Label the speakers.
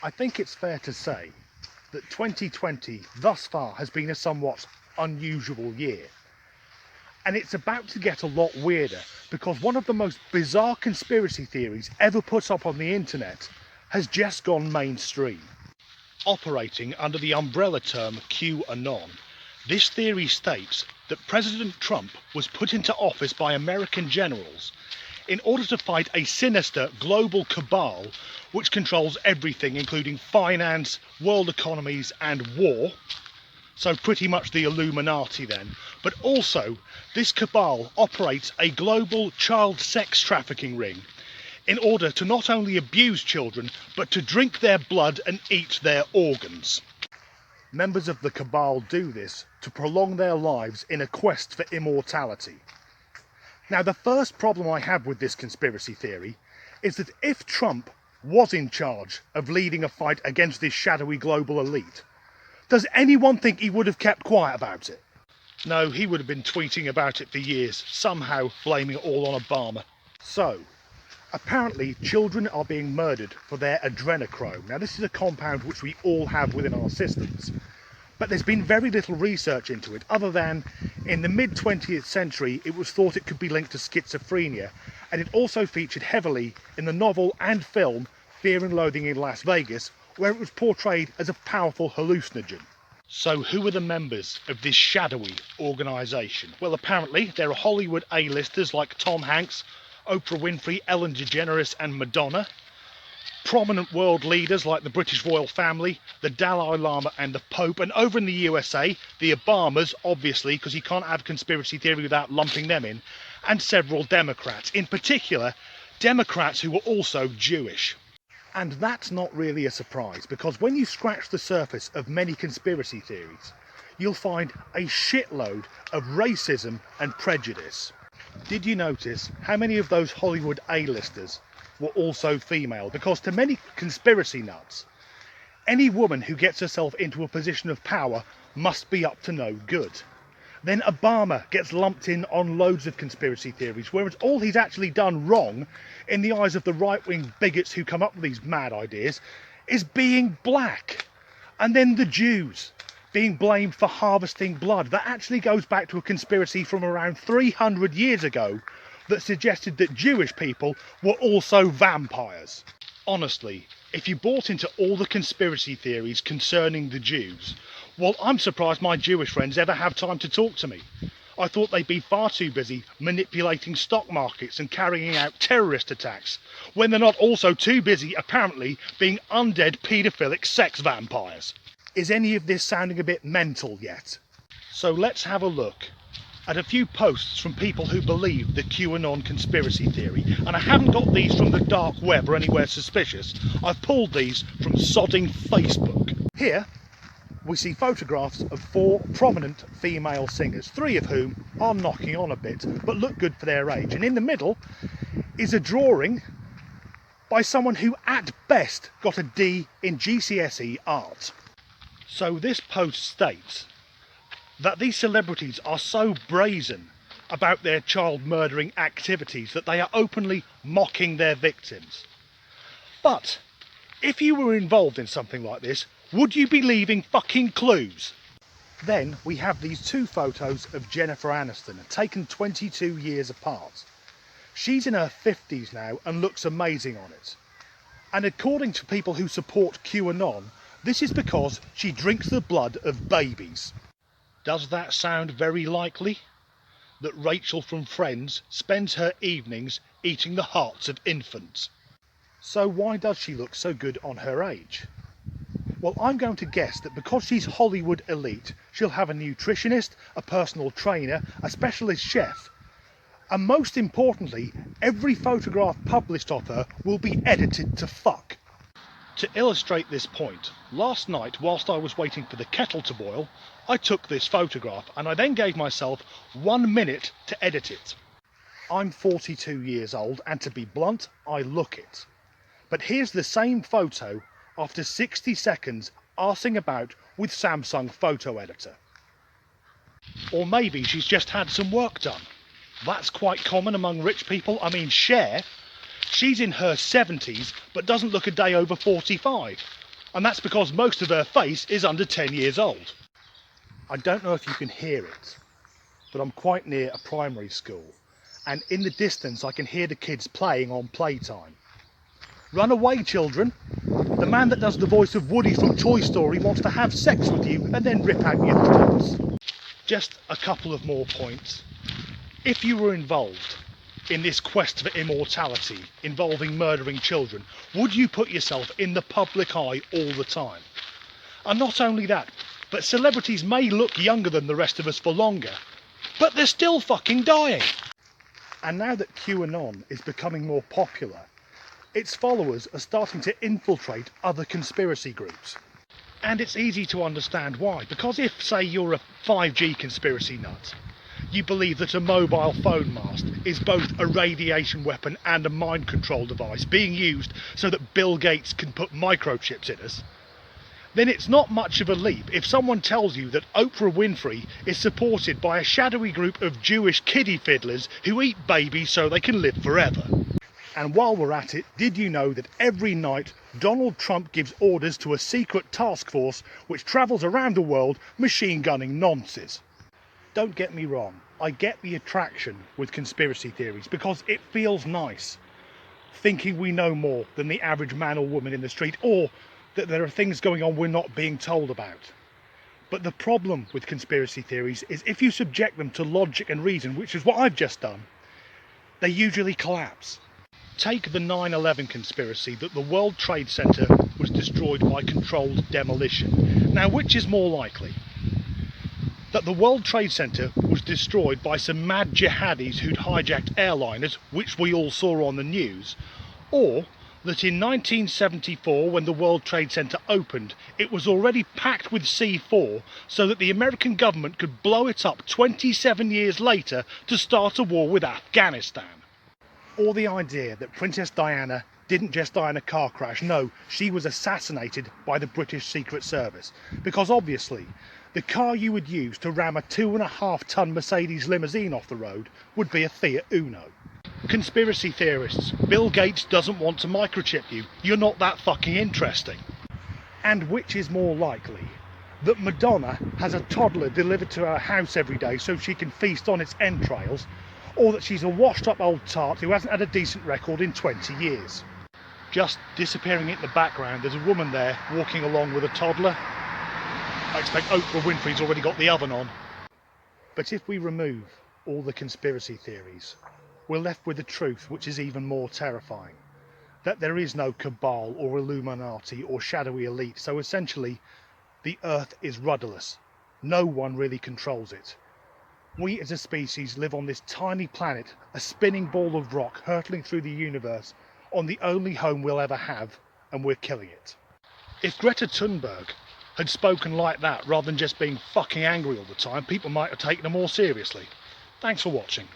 Speaker 1: I think it's fair to say that 2020 thus far has been a somewhat unusual year. And it's about to get a lot weirder because one of the most bizarre conspiracy theories ever put up on the internet has just gone mainstream. Operating under the umbrella term QAnon, this theory states that President Trump was put into office by American generals in order to fight a sinister global cabal which controls everything, including finance, world economies and war. So pretty much the Illuminati then. But also, this cabal operates a global child sex trafficking ring in order to not only abuse children, but to drink their blood and eat their organs. Members of the cabal do this to prolong their lives in a quest for immortality. Now, the first problem I have with this conspiracy theory is that if Trump was in charge of leading a fight against this shadowy global elite, does anyone think he would have kept quiet about it? No, he would have been tweeting about it for years, somehow blaming it all on Obama. So, apparently children are being murdered for their adrenochrome. Now, this is a compound which we all have within our systems, but there's been very little research into it, other than in the mid-20th century it was thought it could be linked to schizophrenia, and it also featured heavily in the novel and film Fear and Loathing in Las Vegas, where it was portrayed as a powerful hallucinogen. So who are the members of this shadowy organisation? Well, apparently there are Hollywood A-listers like Tom Hanks, Oprah Winfrey, Ellen DeGeneres and Madonna, prominent world leaders like the British royal family, the Dalai Lama and the Pope, and over in the USA, the Obamas, obviously, because you can't have conspiracy theory without lumping them in, and several Democrats, in particular Democrats who were also Jewish. And that's not really a surprise, because when you scratch the surface of many conspiracy theories, you'll find a shitload of racism and prejudice. Did you notice how many of those Hollywood A-listers were also female? Because to many conspiracy nuts, any woman who gets herself into a position of power must be up to no good. Then Obama gets lumped in on loads of conspiracy theories, whereas all he's actually done wrong, in the eyes of the right-wing bigots who come up with these mad ideas, is being black. And then the Jews being blamed for harvesting blood. That actually goes back to a conspiracy from around 300 years ago that suggested that Jewish people were also vampires. Honestly, if you bought into all the conspiracy theories concerning the Jews, well, I'm surprised my Jewish friends ever have time to talk to me. I thought they'd be far too busy manipulating stock markets and carrying out terrorist attacks, when they're not also too busy, apparently, being undead paedophilic sex vampires. Is any of this sounding a bit mental yet? So let's have a look at a few posts from people who believe the QAnon conspiracy theory. And I haven't got these from the dark web or anywhere suspicious. I've pulled these from sodding Facebook. Here we see photographs of 4 prominent female singers, 3 of whom are knocking on a bit, but look good for their age. And in the middle is a drawing by someone who at best got a D in GCSE art. So this post states that these celebrities are so brazen about their child murdering activities that they are openly mocking their victims. But if you were involved in something like this, would you be leaving fucking clues? Then we have these 2 photos of Jennifer Aniston, taken 22 years apart. She's in her 50s now and looks amazing on it. And according to people who support QAnon, this is because she drinks the blood of babies. Does that sound very likely? That Rachel from Friends spends her evenings eating the hearts of infants. So why does she look so good on her age? Well, I'm going to guess that because she's Hollywood elite, she'll have a nutritionist, a personal trainer, a specialist chef, and most importantly, every photograph published of her will be edited to fuck. To illustrate this point, last night whilst I was waiting for the kettle to boil, I took this photograph and I then gave myself 1 minute to edit it. I'm 42 years old and to be blunt, I look it. But here's the same photo after 60 seconds arsing about with Samsung Photo Editor. Or maybe she's just had some work done. That's quite common among rich people. I mean, Cher, she's in her 70s but doesn't look a day over 45. And that's because most of her face is under 10 years old. I don't know if you can hear it, but I'm quite near a primary school, and in the distance I can hear the kids playing on playtime. Run away, children! The man that does the voice of Woody from Toy Story wants to have sex with you and then rip out your throats. Just a couple of more points. If you were involved in this quest for immortality involving murdering children, would you put yourself in the public eye all the time? And not only that, but celebrities may look younger than the rest of us for longer, but they're still fucking dying. And now that QAnon is becoming more popular, its followers are starting to infiltrate other conspiracy groups. And it's easy to understand why, because if, say, you're a 5G conspiracy nut, you believe that a mobile phone mast is both a radiation weapon and a mind control device being used so that Bill Gates can put microchips in us, then it's not much of a leap if someone tells you that Oprah Winfrey is supported by a shadowy group of Jewish kiddie fiddlers who eat babies so they can live forever. And while we're at it, did you know that every night Donald Trump gives orders to a secret task force which travels around the world machine gunning nonces? Don't get me wrong, I get the attraction with conspiracy theories because it feels nice thinking we know more than the average man or woman in the street, or that there are things going on we're not being told about. But the problem with conspiracy theories is if you subject them to logic and reason, which is what I've just done, they usually collapse. Take the 9/11 conspiracy that the World Trade Center was destroyed by controlled demolition. Now, which is more likely? That the World Trade Center was destroyed by some mad jihadis who'd hijacked airliners, which we all saw on the news, or that in 1974, when the World Trade Center opened, it was already packed with C4 so that the American government could blow it up 27 years later to start a war with Afghanistan. Or the idea that Princess Diana didn't just die in a car crash, no, she was assassinated by the British Secret Service. Because obviously, the car you would use to ram a 2.5-ton Mercedes limousine off the road would be a Fiat Uno. Conspiracy theorists, Bill Gates doesn't want to microchip you. You're not that fucking interesting. And which is more likely? That Madonna has a toddler delivered to her house every day so she can feast on its entrails, or that she's a washed up old tart who hasn't had a decent record in 20 years. Just disappearing in the background, there's a woman there walking along with a toddler. I expect Oprah Winfrey's already got the oven on. But if we remove all the conspiracy theories, we're left with the truth, which is even more terrifying. That there is no cabal or Illuminati or shadowy elite, so essentially the Earth is rudderless. No one really controls it. We as a species live on this tiny planet, a spinning ball of rock hurtling through the universe, on the only home we'll ever have, and we're killing it. If Greta Thunberg had spoken like that rather than just being fucking angry all the time, people might have taken her more seriously. Thanks for watching.